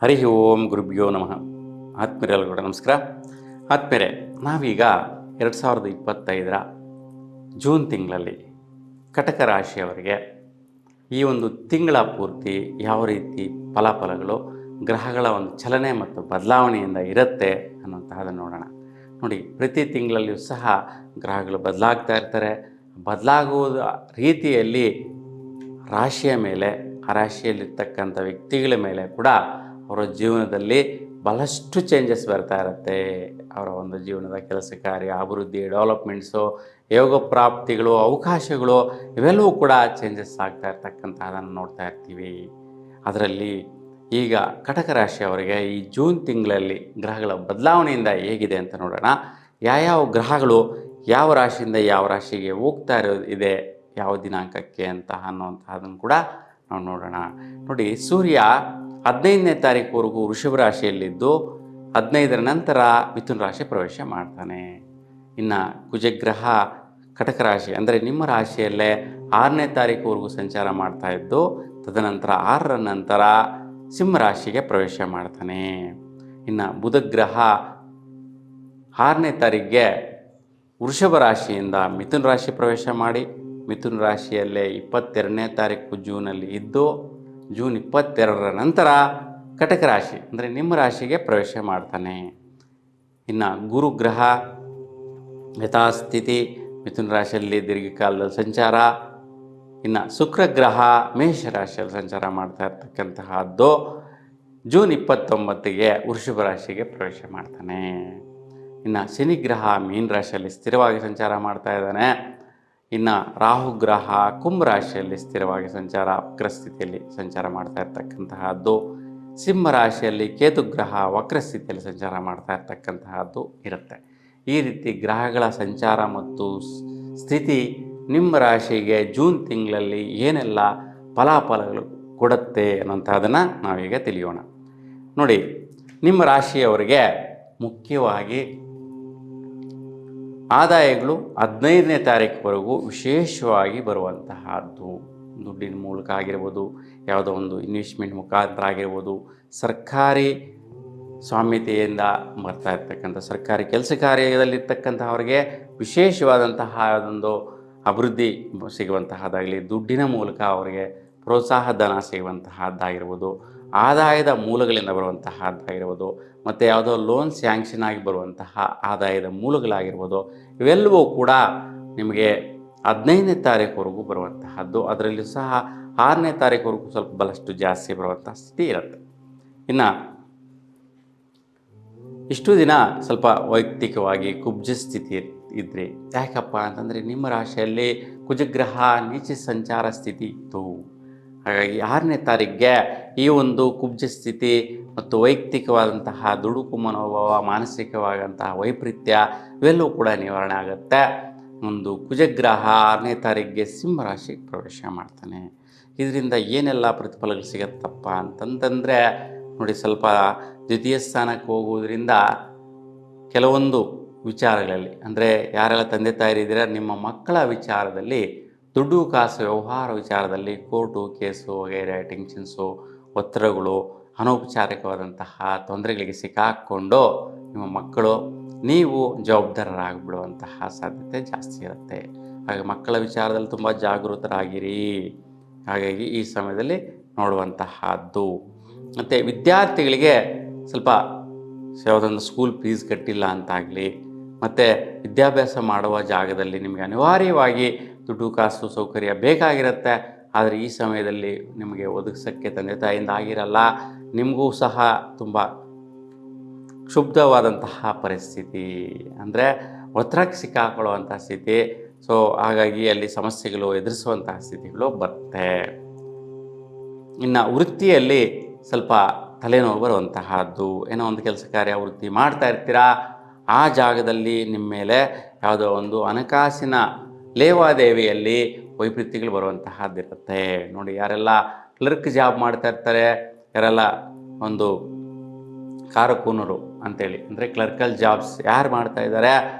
ಹರಿ ಓಂ ಗುರುಭ್ಯೋ ನಮಃ. ಆತ್ಮೀಯರೆಲ್ಲರೂ ಕೂಡ ನಮಸ್ಕಾರ. ಆತ್ಮೀಯರೇ, ನಾವೀಗ 2025 ಜೂನ್ ತಿಂಗಳಲ್ಲಿ ಕಟಕ ರಾಶಿಯವರಿಗೆ ಈ ಒಂದು ತಿಂಗಳ ಪೂರ್ತಿ ಯಾವ ರೀತಿ ಫಲಾಫಲಗಳು ಗ್ರಹಗಳ ಒಂದು ಚಲನೆ ಮತ್ತು ಬದಲಾವಣೆಯಿಂದ ಇರುತ್ತೆ ಅನ್ನೋಂತಹದನ್ನು ನೋಡೋಣ. ನೋಡಿ, ಪ್ರತಿ ತಿಂಗಳಲ್ಲಿಯೂ ಸಹ ಗ್ರಹಗಳು ಬದಲಾಗ್ತಾ ಇರ್ತಾರೆ. ಬದಲಾಗುವುದ ರೀತಿಯಲ್ಲಿ ರಾಶಿಯ ಮೇಲೆ, ಆ ರಾಶಿಯಲ್ಲಿರ್ತಕ್ಕಂಥ ವ್ಯಕ್ತಿಗಳ ಮೇಲೆ ಕೂಡ ಅವರ ಜೀವನದಲ್ಲಿ ಬಹಳಷ್ಟು ಚೇಂಜಸ್ ಬರ್ತಾ ಇರುತ್ತೆ. ಅವರ ಒಂದು ಜೀವನದ ಕೆಲಸ ಕಾರ್ಯ, ಅಭಿವೃದ್ಧಿ, ಡೆವಲಪ್ಮೆಂಟ್ಸು, ಯೋಗ ಪ್ರಾಪ್ತಿಗಳು, ಅವಕಾಶಗಳು ಇವೆಲ್ಲವೂ ಕೂಡ ಚೇಂಜಸ್ ಆಗ್ತಾ ಇರ್ತಕ್ಕಂಥದ್ದನ್ನು ನೋಡ್ತಾ ಇರ್ತೀವಿ. ಅದರಲ್ಲಿ ಈಗ ಕಟಕ ರಾಶಿಯವರಿಗೆ ಈ ಜೂನ್ ತಿಂಗಳಲ್ಲಿ ಗ್ರಹಗಳ ಬದಲಾವಣೆಯಿಂದ ಹೇಗಿದೆ ಅಂತ ನೋಡೋಣ. ಯಾವ್ಯಾವ ಗ್ರಹಗಳು ಯಾವ ರಾಶಿಯಿಂದ ಯಾವ ರಾಶಿಗೆ ಹೋಗ್ತಾ ಇದೆ, ಯಾವ ದಿನಾಂಕಕ್ಕೆ ಅಂತ ಅನ್ನುವಂಥದ್ದನ್ನು ಕೂಡ ನಾವು ನೋಡೋಣ. ನೋಡಿ, ಸೂರ್ಯ 15ನೇ ತಾರೀಕುವರೆಗೂ ವೃಷಭ ರಾಶಿಯಲ್ಲಿದ್ದು 15ರ ನಂತರ ಮಿಥುನ ರಾಶಿ ಪ್ರವೇಶ ಮಾಡ್ತಾನೆ. ಇನ್ನು ಕುಜಗ್ರಹ ಕಟಕ ರಾಶಿ ಅಂದರೆ ನಿಮ್ಮ ರಾಶಿಯಲ್ಲೇ 6ನೇ ತಾರೀಕುವರೆಗೂ ಸಂಚಾರ ಮಾಡ್ತಾ ಇದ್ದು ತದನಂತರ 6ರ ನಂತರ ಸಿಂಹ ರಾಶಿಗೆ ಪ್ರವೇಶ ಮಾಡ್ತಾನೆ. ಇನ್ನು ಬುಧಗ್ರಹ 6ನೇ ತಾರೀಕಿಗೆ ವೃಷಭ ರಾಶಿಯಿಂದ ಮಿಥುನ ರಾಶಿ ಪ್ರವೇಶ ಮಾಡಿ ಮಿಥುನ ರಾಶಿಯಲ್ಲೇ 22ನೇ ತಾರೀಕು ಜೂನಲ್ಲಿ ಇದ್ದು ಜೂನ್ 22ರ ನಂತರ ಕಟಕ ರಾಶಿ ಅಂದರೆ ನಿಮ್ಮ ರಾಶಿಗೆ ಪ್ರವೇಶ ಮಾಡ್ತಾನೆ. ಇನ್ನು ಗುರುಗ್ರಹ ಯಥಾಸ್ಥಿತಿ ಮಿಥುನ ರಾಶಿಯಲ್ಲಿ ದೀರ್ಘಕಾಲದಲ್ಲಿ ಸಂಚಾರ. ಇನ್ನು ಶುಕ್ರಗ್ರಹ ಮೇಷ ರಾಶಿಯಲ್ಲಿ ಸಂಚಾರ ಮಾಡ್ತಾ ಇರ್ತಕ್ಕಂತಹದ್ದು ಜೂನ್ 29ಗೆ ವೃಷಭ ರಾಶಿಗೆ ಪ್ರವೇಶ ಮಾಡ್ತಾನೆ. ಇನ್ನು ಶನಿಗ್ರಹ ಮೀನ ರಾಶಿಯಲ್ಲಿ ಸ್ಥಿರವಾಗಿ ಸಂಚಾರ ಮಾಡ್ತಾ ಇದ್ದಾನೆ. ಇನ್ನು ರಾಹುಗ್ರಹ ಕುಂಭ ರಾಶಿಯಲ್ಲಿ ಸ್ಥಿರವಾಗಿ ಸಂಚಾರ ವಕ್ರಸ್ಥಿತಿಯಲ್ಲಿ ಸಂಚಾರ ಮಾಡ್ತಾ ಇರ್ತಕ್ಕಂತಹದ್ದು. ಸಿಂಹ ರಾಶಿಯಲ್ಲಿ ಕೇತುಗ್ರಹ ವಕ್ರಸ್ಥಿತಿಯಲ್ಲಿ ಸಂಚಾರ ಮಾಡ್ತಾ ಇರ್ತಕ್ಕಂತಹದ್ದು ಇರುತ್ತೆ. ಈ ರೀತಿ ಗ್ರಹಗಳ ಸಂಚಾರ ಮತ್ತು ಸ್ಥಿತಿ ನಿಮ್ಮ ರಾಶಿಗೆ ಜೂನ್ ತಿಂಗಳಲ್ಲಿ ಏನೆಲ್ಲ ಫಲಾಫಲಗಳು ಕೊಡುತ್ತೆ ಅನ್ನೋಂಥದ್ದನ್ನು ನಾವೀಗ ತಿಳಿಯೋಣ. ನೋಡಿ, ನಿಮ್ಮ ರಾಶಿಯವರಿಗೆ ಮುಖ್ಯವಾಗಿ ಆದಾಯಗಳು 15ನೇ ತಾರೀಕುವರೆಗೂ ವಿಶೇಷವಾಗಿ ಬರುವಂತಹದ್ದು. ದುಡ್ಡಿನ ಮೂಲಕ ಆಗಿರ್ಬೋದು, ಯಾವುದೋ ಒಂದು ಇನ್ವೆಸ್ಟ್ಮೆಂಟ್ ಮುಖಾಂತರ ಆಗಿರ್ಬೋದು, ಸರ್ಕಾರಿ ಸ್ವಾಮ್ಯತೆಯಿಂದ ಬರ್ತಾ ಇರ್ತಕ್ಕಂಥ ಸರ್ಕಾರಿ ಕೆಲಸ ಕಾರ್ಯದಲ್ಲಿರ್ತಕ್ಕಂಥವ್ರಿಗೆ ವಿಶೇಷವಾದಂತಹ ಒಂದು ಅಭಿವೃದ್ಧಿ ಸಿಗುವಂತಹದ್ದಾಗಲಿ, ದುಡ್ಡಿನ ಮೂಲಕ ಅವರಿಗೆ ಪ್ರೋತ್ಸಾಹ ಧನ ಸಿಗುವಂತಹದ್ದಾಗಿರ್ಬೋದು, ಆದಾಯದ ಮೂಲಗಳಿಂದ ಬರುವಂತಹದ್ದಾಗಿರ್ಬೋದು, ಮತ್ತು ಯಾವುದೋ ಲೋನ್ ಸ್ಯಾಂಕ್ಷನ್ ಆಗಿ ಬರುವಂತಹ ಆದಾಯದ ಮೂಲಗಳಾಗಿರ್ಬೋದು, ಇವೆಲ್ಲವೂ ಕೂಡ ನಿಮಗೆ 15ನೇ ತಾರೀಕುವರೆಗೂ ಬರುವಂತಹದ್ದು. ಅದರಲ್ಲಿ ಸಹ 6ನೇ ತಾರೀಕುವರೆಗೂ ಸ್ವಲ್ಪ ಬಹಳಷ್ಟು ಜಾಸ್ತಿ ಬರುವಂಥ ಸ್ಥಿತಿ ಇರುತ್ತೆ. ಇನ್ನು ಇಷ್ಟು ದಿನ ಸ್ವಲ್ಪ ವೈಯಕ್ತಿಕವಾಗಿ ಕುಬ್ಜ ಸ್ಥಿತಿ ಇದ್ರಿ. ಯಾಕಪ್ಪ ಅಂತಂದರೆ ನಿಮ್ಮ ರಾಶಿಯಲ್ಲಿ ಕುಜಗ್ರಹ ನೀಚ ಸಂಚಾರ ಸ್ಥಿತಿ ಇತ್ತು. ಹಾಗಾಗಿ 6ನೇ ತಾರೀಕಿಗೆ ಈ ಒಂದು ಕುಬ್ಜ ಸ್ಥಿತಿ ಮತ್ತು ವೈಯಕ್ತಿಕವಾದಂತಹ ದುಡುಕು ಮನೋಭಾವ, ಮಾನಸಿಕವಾದಂತಹ ವೈಪರೀತ್ಯ ಇವೆಲ್ಲವೂ ಕೂಡ ನಿವಾರಣೆ ಆಗುತ್ತೆ. ಒಂದು ಕುಜಗ್ರಹ 6ನೇ ತಾರೀಕಿಗೆ ಸಿಂಹ ರಾಶಿಗೆ ಪ್ರವೇಶ ಮಾಡ್ತಾನೆ. ಇದರಿಂದ ಏನೆಲ್ಲ ಪ್ರತಿಫಲಗಳು ಸಿಗತ್ತಪ್ಪ ಅಂತಂತಂದರೆ, ನೋಡಿ, ಸ್ವಲ್ಪ ದ್ವಿತೀಯ ಸ್ಥಾನಕ್ಕೆ ಹೋಗುವುದರಿಂದ ಕೆಲವೊಂದು ವಿಚಾರಗಳಲ್ಲಿ, ಅಂದರೆ ಯಾರೆಲ್ಲ ತಂದೆ ತಾಯಿರಿದ್ದೀರ ನಿಮ್ಮ ಮಕ್ಕಳ ವಿಚಾರದಲ್ಲಿ, ದುಡ್ಡು ಕಾಸು ವ್ಯವಹಾರ ವಿಚಾರದಲ್ಲಿ ಕೋರ್ಟು ಕೇಸು ವಗೈರೆ ಟೆನ್ಷನ್ಸು, ಒತ್ತಡಗಳು, ಅನೌಪಚಾರಿಕವಾದಂತಹ ತೊಂದರೆಗಳಿಗೆ ಸಿಕ್ಕಾಕ್ಕೊಂಡು ನಿಮ್ಮ ಮಕ್ಕಳು ನೀವು ಜವಾಬ್ದಾರರಾಗಿಬಿಡುವಂತಹ ಸಾಧ್ಯತೆ ಜಾಸ್ತಿ ಇರುತ್ತೆ. ಹಾಗೆ ಮಕ್ಕಳ ವಿಚಾರದಲ್ಲಿ ತುಂಬ ಜಾಗೃತರಾಗಿರಿ. ಹಾಗಾಗಿ ಈ ಸಮಯದಲ್ಲಿ ನೋಡುವಂತಹದ್ದು. ಮತ್ತು ವಿದ್ಯಾರ್ಥಿಗಳಿಗೆ ಸ್ವಲ್ಪ ಯಾವುದೊಂದು ಸ್ಕೂಲ್ ಫೀಸ್ ಕಟ್ಟಿಲ್ಲ ಅಂತಾಗಲಿ, ಮತ್ತು ವಿದ್ಯಾಭ್ಯಾಸ ಮಾಡುವ ಜಾಗದಲ್ಲಿ ನಿಮಗೆ ಅನಿವಾರ್ಯವಾಗಿ ದುಡ್ಡು ಕಾಸು ಸೌಕರ್ಯ ಬೇಕಾಗಿರುತ್ತೆ. ಆದರೆ ಈ ಸಮಯದಲ್ಲಿ ನಿಮಗೆ ಒದಗಿಸೋಕ್ಕೆ ತಂದೆ ತಾಯಿಯಿಂದ ಆಗಿರಲ್ಲ. ನಿಮಗೂ ಸಹ ತುಂಬ ಕ್ಷುಬ್ಧವಾದಂತಹ ಪರಿಸ್ಥಿತಿ, ಅಂದರೆ ಒತ್ತಡಕ್ಕೆ ಸಿಕ್ಕಾಕೊಳ್ಳುವಂಥ ಸ್ಥಿತಿ. ಸೊ ಹಾಗಾಗಿ ಅಲ್ಲಿ ಸಮಸ್ಯೆಗಳು ಎದುರಿಸುವಂತಹ ಸ್ಥಿತಿಗಳು ಬರುತ್ತೆ. ಇನ್ನು ವೃತ್ತಿಯಲ್ಲಿ ಸ್ವಲ್ಪ ತಲೆನೋವು ಬರುವಂತಹದ್ದು. ಏನೋ ಒಂದು ಕೆಲಸ ಕಾರ್ಯ ವೃತ್ತಿ ಮಾಡ್ತಾ ಇರ್ತೀರಾ, ಆ ಜಾಗದಲ್ಲಿ ನಿಮ್ಮ ಮೇಲೆ ಯಾವುದೋ ಒಂದು ಹಣಕಾಸಿನ ಲೇವಾದೇವಿಯಲ್ಲಿ ವೈಪರೀತ್ಯಗಳು ಬರುವಂತಹದ್ದಿರುತ್ತೆ. ನೋಡಿ, ಯಾರೆಲ್ಲ ಕ್ಲರ್ಕ್ ಜಾಬ್ ಮಾಡ್ತಾ ಇರ್ತಾರೆ, ಯಾರೆಲ್ಲ ಒಂದು ಕಾರಕೂನರು ಅಂತೇಳಿ, ಅಂದರೆ ಕ್ಲರ್ಕಲ್ ಜಾಬ್ಸ್ ಯಾರು ಮಾಡ್ತಾ ಇದ್ದಾರೆ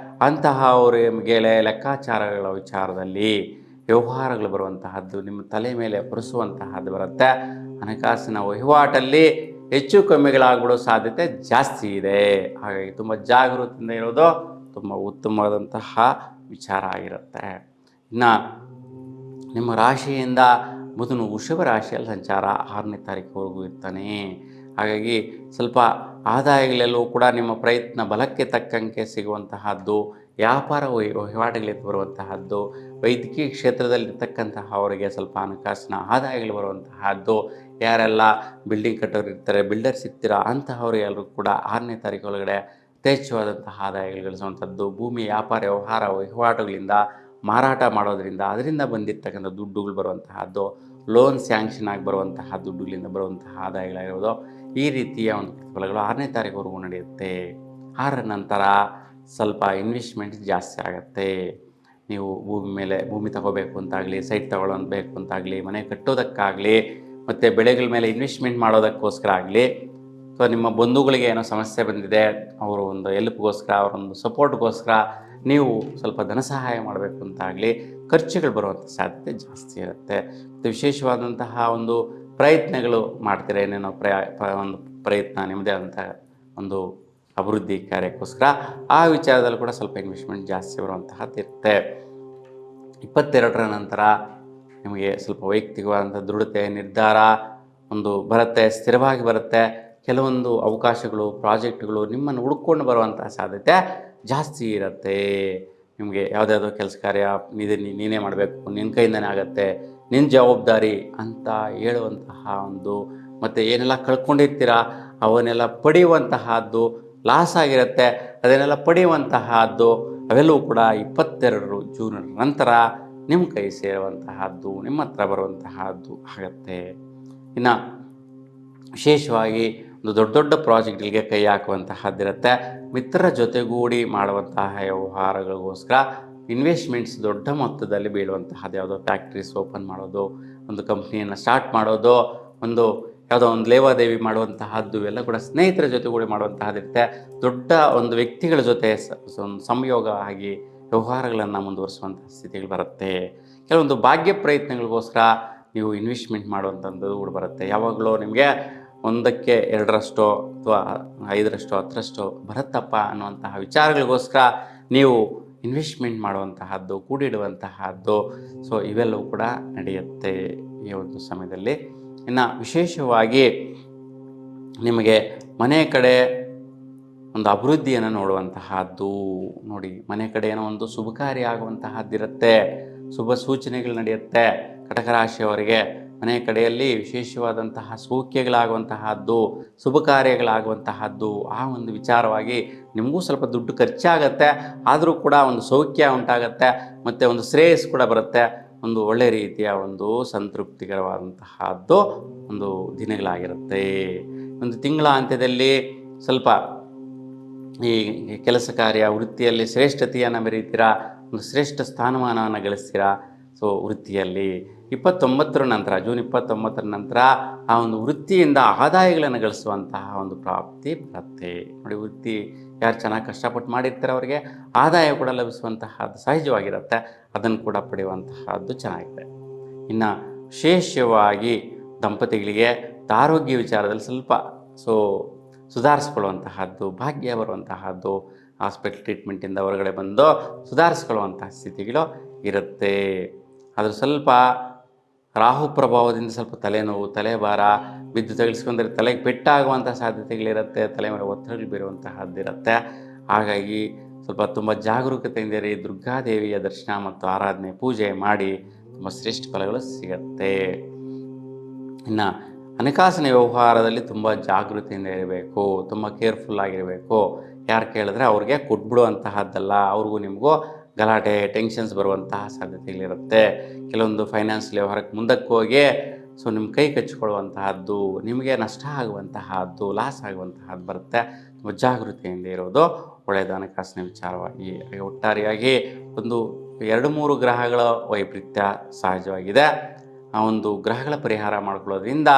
ಅಂತಹ ಅವರ ಮೇಲೆ ಲೆಕ್ಕಾಚಾರಗಳ ವಿಚಾರದಲ್ಲಿ ವ್ಯವಹಾರಗಳು ಬರುವಂತಹದ್ದು, ನಿಮ್ಮ ತಲೆ ಮೇಲೆ ಹೊರಿಸುವಂತಹದ್ದು ಬರುತ್ತೆ. ಹಣಕಾಸಿನ ವಹಿವಾಟಲ್ಲಿ ಹೆಚ್ಚು ಕಮ್ಮಿಗಳಾಗ್ಬಿಡೋ ಸಾಧ್ಯತೆ ಜಾಸ್ತಿ ಇದೆ. ಹಾಗಾಗಿ ತುಂಬ ಜಾಗೃತಿಯಿಂದ ಇರೋದು ತುಂಬ ಉತ್ತಮವಾದಂತಹ ವಿಚಾರ ಆಗಿರುತ್ತೆ. ಇನ್ನು ನಿಮ್ಮ ರಾಶಿಯಿಂದ ಬುಧನು ವೃಷಭ ರಾಶಿಯಲ್ಲಿ ಸಂಚಾರ 6ನೇ ತಾರೀಕುವರೆಗೂ ಇರ್ತಾನೆ. ಹಾಗಾಗಿ ಸ್ವಲ್ಪ ಆದಾಯಗಳೆಲ್ಲವೂ ಕೂಡ ನಿಮ್ಮ ಪ್ರಯತ್ನ ಬಲಕ್ಕೆ ತಕ್ಕಂತೆ ಸಿಗುವಂತಹದ್ದು, ವ್ಯಾಪಾರ ವಹಿವಾಟುಗಳಿಗೆ ಬರುವಂತಹದ್ದು, ವೈದ್ಯಕೀಯ ಕ್ಷೇತ್ರದಲ್ಲಿರ್ತಕ್ಕಂತಹ ಅವರಿಗೆ ಸ್ವಲ್ಪ ಹಣಕಾಸಿನ ಆದಾಯಗಳು ಬರುವಂತಹದ್ದು, ಯಾರೆಲ್ಲ ಬಿಲ್ಡಿಂಗ್ ಕಟ್ಟೋರು ಇರ್ತಾರೆ, ಬಿಲ್ಡರ್ಸ್ ಇರ್ತೀರಾ ಅಂತಹವರಿಗೆಲ್ಲರೂ ಕೂಡ 6ನೇ ತಾರೀಕು ಒಳಗಡೆ ಯಥೇಚ್ಛವಾದಂತಹ ಆದಾಯಗಳು ಗಳಿಸುವಂಥದ್ದು, ಭೂಮಿ ವ್ಯಾಪಾರ ವ್ಯವಹಾರ ವಹಿವಾಟುಗಳಿಂದ ಮಾರಾಟ ಮಾಡೋದರಿಂದ ಅದರಿಂದ ಬಂದಿರ್ತಕ್ಕಂಥ ದುಡ್ಡುಗಳು ಬರುವಂತಹದ್ದು, ಲೋನ್ ಸ್ಯಾಂಕ್ಷನ್ ಆಗಿ ಬರುವಂತಹ ದುಡ್ಡುಗಳಿಂದ ಬರುವಂತಹ ಆದಾಯಗಳಾಗಿರೋದು, ಈ ರೀತಿಯ ಒಂದು ಪ್ರತಿಫಲಗಳು 6ನೇ ತಾರೀಕುವರೆಗೂ ನಡೆಯುತ್ತೆ. 6ರ ನಂತರ ಸ್ವಲ್ಪ ಇನ್ವೆಸ್ಟ್ಮೆಂಟ್ ಜಾಸ್ತಿ ಆಗುತ್ತೆ. ನೀವು ಭೂಮಿ ತಗೋಬೇಕು ಅಂತಾಗಲಿ, ಸೈಟ್ ತಗೊಳ್ಳಬೇಕು ಅಂತಾಗಲಿ, ಮನೆ ಕಟ್ಟೋದಕ್ಕಾಗಲಿ, ಮತ್ತು ಬೆಳೆಗಳ ಮೇಲೆ ಇನ್ವೆಸ್ಟ್ಮೆಂಟ್ ಮಾಡೋದಕ್ಕೋಸ್ಕರ ಆಗಲಿ, ಅಥವಾ ನಿಮ್ಮ ಬಂಧುಗಳಿಗೆ ಏನೋ ಸಮಸ್ಯೆ ಬಂದಿದೆ, ಅವರು ಒಂದು ಎಲ್ಪ್ಗೋಸ್ಕರ, ಅವರೊಂದು ಸಪೋರ್ಟ್ಗೋಸ್ಕರ ನೀವು ಸ್ವಲ್ಪ ಧನ ಸಹಾಯ ಮಾಡಬೇಕು ಅಂತಾಗಲಿ ಖರ್ಚುಗಳು ಬರುವಂಥ ಸಾಧ್ಯತೆ ಜಾಸ್ತಿ ಇರುತ್ತೆ. ಮತ್ತು ವಿಶೇಷವಾದಂತಹ ಒಂದು ಪ್ರಯತ್ನಗಳು ಮಾಡ್ತೀರಾ, ಏನೇನೋ ಒಂದು ಪ್ರಯತ್ನ ನಿಮ್ಮದೇ ಆದಂಥ ಒಂದು ಅಭಿವೃದ್ಧಿ ಕಾರ್ಯಕ್ಕೋಸ್ಕರ, ಆ ವಿಚಾರದಲ್ಲೂ ಕೂಡ ಸ್ವಲ್ಪ ಇನ್ವೆಸ್ಟ್ಮೆಂಟ್ ಜಾಸ್ತಿ ಬರುವಂತಹದ್ದು ಇರುತ್ತೆ. 22ರ ನಂತರ ನಿಮಗೆ ಸ್ವಲ್ಪ ವೈಯಕ್ತಿಕವಾದಂಥ ದೃಢತೆ, ನಿರ್ಧಾರ ಒಂದು ಬರುತ್ತೆ, ಸ್ಥಿರವಾಗಿ ಬರುತ್ತೆ. ಕೆಲವೊಂದು ಅವಕಾಶಗಳು, ಪ್ರಾಜೆಕ್ಟ್ಗಳು ನಿಮ್ಮನ್ನು ಹುಡ್ಕೊಂಡು ಬರುವಂತಹ ಸಾಧ್ಯತೆ ಜಾಸ್ತಿ ಇರುತ್ತೆ. ನಿಮಗೆ ಯಾವುದ್ಯಾವುದೋ ಕೆಲಸ ಕಾರ್ಯ ನೀನೇ ಮಾಡಬೇಕು, ನಿನ್ನ ಕೈಯಿಂದನೇ ಆಗುತ್ತೆ, ನಿನ್ನ ಜವಾಬ್ದಾರಿ ಅಂತ ಹೇಳುವಂತಹ ಒಂದು, ಮತ್ತು ಏನೆಲ್ಲ ಕಳ್ಕೊಂಡಿರ್ತೀರ ಅವನ್ನೆಲ್ಲ ಪಡೆಯುವಂತಹದ್ದು, ಲಾಸ್ ಆಗಿರುತ್ತೆ ಅದನ್ನೆಲ್ಲ ಪಡೆಯುವಂತಹದ್ದು, ಅವೆಲ್ಲವೂ ಕೂಡ 22 ಜೂನ್ ನಂತರ ನಿಮ್ಮ ಕೈ ಸೇರುವಂತಹದ್ದು, ನಿಮ್ಮ ಹತ್ರ ಬರುವಂತಹದ್ದು ಆಗುತ್ತೆ. ಇನ್ನು ವಿಶೇಷವಾಗಿ ಒಂದು ದೊಡ್ಡ ದೊಡ್ಡ ಪ್ರಾಜೆಕ್ಟ್ಗಳಿಗೆ ಕೈ ಹಾಕುವಂತಹದ್ದಿರುತ್ತೆ. ಮಿತ್ರರ ಜೊತೆಗೂಡಿ ಮಾಡುವಂತಹ ವ್ಯವಹಾರಗಳಿಗೋಸ್ಕರ ಇನ್ವೆಸ್ಟ್ಮೆಂಟ್ಸ್ ದೊಡ್ಡ ಮೊತ್ತದಲ್ಲಿ ಬೀಳುವಂತಹದ್ದು, ಯಾವುದೋ ಫ್ಯಾಕ್ಟ್ರೀಸ್ ಓಪನ್ ಮಾಡೋದು, ಒಂದು ಕಂಪ್ನಿಯನ್ನು ಸ್ಟಾರ್ಟ್ ಮಾಡೋದು, ಯಾವುದೋ ಒಂದು ಲೇವಾದೇವಿ ಮಾಡುವಂತಹದ್ದು ಎಲ್ಲ ಕೂಡ ಸ್ನೇಹಿತರ ಜೊತೆಗೂಡಿ ಮಾಡುವಂತಹದ್ದಿರುತ್ತೆ. ದೊಡ್ಡ ಒಂದು ವ್ಯಕ್ತಿಗಳ ಜೊತೆ ಒಂದು ಸಂಯೋಗ ಆಗಿ ವ್ಯವಹಾರಗಳನ್ನು ಮುಂದುವರಿಸುವಂತಹ ಸ್ಥಿತಿಗಳು ಬರುತ್ತೆ. ಕೆಲವೊಂದು ಭಾಗ್ಯ ಪ್ರಯತ್ನಗಳಿಗೋಸ್ಕರ ನೀವು ಇನ್ವೆಸ್ಟ್ಮೆಂಟ್ ಮಾಡುವಂಥದ್ದು ಕೂಡ ಬರುತ್ತೆ. ಯಾವಾಗಲೂ ನಿಮಗೆ 1ಕ್ಕೆ 2ರಷ್ಟೋ ಅಥವಾ 5ರಷ್ಟೋ 10ರಷ್ಟೋ ಬರುತ್ತಪ್ಪ ಅನ್ನುವಂತಹ ವಿಚಾರಗಳಿಗೋಸ್ಕರ ನೀವು ಇನ್ವೆಸ್ಟ್ಮೆಂಟ್ ಮಾಡುವಂತಹದ್ದು, ಕೂಡಿಡುವಂತಹದ್ದು, ಸೊ ಇವೆಲ್ಲವೂ ಕೂಡ ನಡೆಯುತ್ತೆ ಈ ಒಂದು ಸಮಯದಲ್ಲಿ. ಇನ್ನು ವಿಶೇಷವಾಗಿ ನಿಮಗೆ ಮನೆ ಕಡೆ ಒಂದು ಅಭಿವೃದ್ಧಿಯನ್ನು ನೋಡುವಂತಹದ್ದು, ನೋಡಿ ಮನೆ ಕಡೆ ಏನೋ ಒಂದು ಶುಭ ಕಾರ್ಯ ಆಗುವಂತಹದ್ದಿರುತ್ತೆ, ಶುಭ ಸೂಚನೆಗಳು ನಡೆಯುತ್ತೆ. ಕಟಕ ರಾಶಿಯವರಿಗೆ ಮನೆ ಕಡೆಯಲ್ಲಿ ವಿಶೇಷವಾದಂತಹ ಸೌಖ್ಯಗಳಾಗುವಂತಹದ್ದು, ಶುಭ ಕಾರ್ಯಗಳಾಗುವಂತಹದ್ದು, ಆ ಒಂದು ವಿಚಾರವಾಗಿ ನಿಮಗೂ ಸ್ವಲ್ಪ ದುಡ್ಡು ಖರ್ಚಾಗತ್ತೆ, ಆದರೂ ಕೂಡ ಒಂದು ಸೌಖ್ಯ ಉಂಟಾಗತ್ತೆ, ಮತ್ತು ಒಂದು ಶ್ರೇಯಸ್ ಕೂಡ ಬರುತ್ತೆ. ಒಂದು ಒಳ್ಳೆಯ ರೀತಿಯ ಒಂದು ಸಂತೃಪ್ತಿಕರವಾದಂತಹದ್ದು ಒಂದು ದಿನಗಳಾಗಿರುತ್ತೆ. ಒಂದು ತಿಂಗಳ ಅಂತ್ಯದಲ್ಲಿ ಸ್ವಲ್ಪ ಈ ಕೆಲಸ ಕಾರ್ಯ ವೃತ್ತಿಯಲ್ಲಿ ಶ್ರೇಷ್ಠತೆಯನ್ನು ಮೆರೀತೀರಾ, ಒಂದು ಶ್ರೇಷ್ಠ ಸ್ಥಾನಮಾನವನ್ನು ಗಳಿಸ್ತೀರಾ. ಸೊ ವೃತ್ತಿಯಲ್ಲಿ 29ರ ನಂತರ, ಜೂನ್ 29ರ ನಂತರ ಆ ಒಂದು ವೃತ್ತಿಯಿಂದ ಆದಾಯಗಳನ್ನು ಗಳಿಸುವಂತಹ ಒಂದು ಪ್ರಾಪ್ತಿ ಬರುತ್ತೆ. ನೋಡಿ, ವೃತ್ತಿ ಯಾರು ಚೆನ್ನಾಗಿ ಕಷ್ಟಪಟ್ಟು ಮಾಡಿರ್ತಾರೆ ಅವರಿಗೆ ಆದಾಯ ಕೂಡ ಲಭಿಸುವಂತಹದ್ದು ಸಹಜವಾಗಿರುತ್ತೆ, ಅದನ್ನು ಕೂಡ ಪಡೆಯುವಂತಹದ್ದು ಚೆನ್ನಾಗಿದೆ. ಇನ್ನು ವಿಶೇಷವಾಗಿ ದಂಪತಿಗಳಿಗೆ ಆರೋಗ್ಯ ವಿಚಾರದಲ್ಲಿ ಸ್ವಲ್ಪ ಸುಧಾರಿಸ್ಕೊಳ್ಳುವಂತಹದ್ದು, ಭಾಗ್ಯ ಬರುವಂತಹದ್ದು, ಹಾಸ್ಪಿಟಲ್ ಟ್ರೀಟ್ಮೆಂಟಿಂದ ಹೊರಗಡೆ ಬಂದು ಸುಧಾರಿಸ್ಕೊಳ್ಳುವಂತಹ ಸ್ಥಿತಿಗಳು ಇರುತ್ತೆ. ಆದರೂ ಸ್ವಲ್ಪ ರಾಹು ಪ್ರಭಾವದಿಂದ ಸ್ವಲ್ಪ ತಲೆನೋವು, ತಲೆಭಾರ, ಬಿದ್ದು ತಗಿಸ್ಕೊಂಡ್ರೆ ತಲೆಗೆ ಪೆಟ್ಟಾಗುವಂಥ ಸಾಧ್ಯತೆಗಳಿರುತ್ತೆ, ತಲೆ ಮೇಲೆ ಒತ್ತಡಗಳು ಬೀರುವಂತಹದ್ದಿರುತ್ತೆ. ಹಾಗಾಗಿ ಸ್ವಲ್ಪ ತುಂಬ ಜಾಗರೂಕತೆಯಿಂದ ದುರ್ಗಾದೇವಿಯ ದರ್ಶನ ಮತ್ತು ಆರಾಧನೆ, ಪೂಜೆ ಮಾಡಿ ತುಂಬ ಶ್ರೇಷ್ಠ ಫಲಗಳು ಸಿಗುತ್ತೆ. ಇನ್ನು ಹಣಕಾಸಿನ ವ್ಯವಹಾರದಲ್ಲಿ ತುಂಬ ಜಾಗೃತಿಯಿಂದ ಇರಬೇಕು, ತುಂಬ ಕೇರ್ಫುಲ್ ಆಗಿರಬೇಕು. ಯಾರು ಕೇಳಿದ್ರೆ ಅವ್ರಿಗೆ ಕೊಟ್ಬಿಡುವಂತಹದ್ದಲ್ಲ, ಅವ್ರಿಗೂ ನಿಮಗೂ ಗಲಾಟೆ, ಟೆನ್ಷನ್ಸ್ ಬರುವಂತಹ ಸಾಧ್ಯತೆಗಳಿರುತ್ತೆ. ಕೆಲವೊಂದು ಫೈನಾನ್ಷಿಯಲ್ ವ್ಯವಹಾರಕ್ಕೆ ಮುಂದಕ್ಕೆ ಹೋಗಿ ನಿಮ್ಮ ಕೈ ಕಚ್ಚಿಕೊಳ್ಳುವಂತಹದ್ದು, ನಿಮಗೆ ನಷ್ಟ ಆಗುವಂತಹದ್ದು, ಲಾಸ್ ಆಗುವಂತಹದ್ದು ಬರುತ್ತೆ. ತುಂಬ ಜಾಗೃತಿಯಿಂದ ಇರೋದು ಒಳ್ಳೆಯದು ಹಣಕಾಸಿನ ವಿಚಾರವಾಗಿ. ಒಟ್ಟಾರೆಯಾಗಿ ಒಂದು 2-3 ಗ್ರಹಗಳ ವೈಪರೀತ್ಯ ಸಹಜವಾಗಿದೆ. ಆ ಒಂದು ಗ್ರಹಗಳ ಪರಿಹಾರ ಮಾಡ್ಕೊಳ್ಳೋದ್ರಿಂದ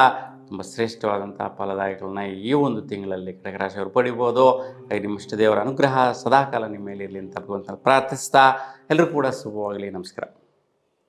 ತುಂಬ ಶ್ರೇಷ್ಠವಾದಂತಹ ಫಲದಾಯಕಗಳನ್ನ ಈ ಒಂದು ತಿಂಗಳಲ್ಲಿ ಕಟಕ ರಾಶಿಯವರು ಪಡಿಬೋದು. ನಿಮ್ಮ ಇಷ್ಟ ದೇವರ ಅನುಗ್ರಹ ಸದಾಕಾಲ ನಿಮ್ಮ ಮೇಲೆ ಇರಲಿ ಅಂತ ಭಗವಂತನ ಪ್ರಾರ್ಥಿಸ್ತಾ ಎಲ್ಲರೂ ಕೂಡ ಶುಭವಾಗಲಿ. ನಮಸ್ಕಾರ.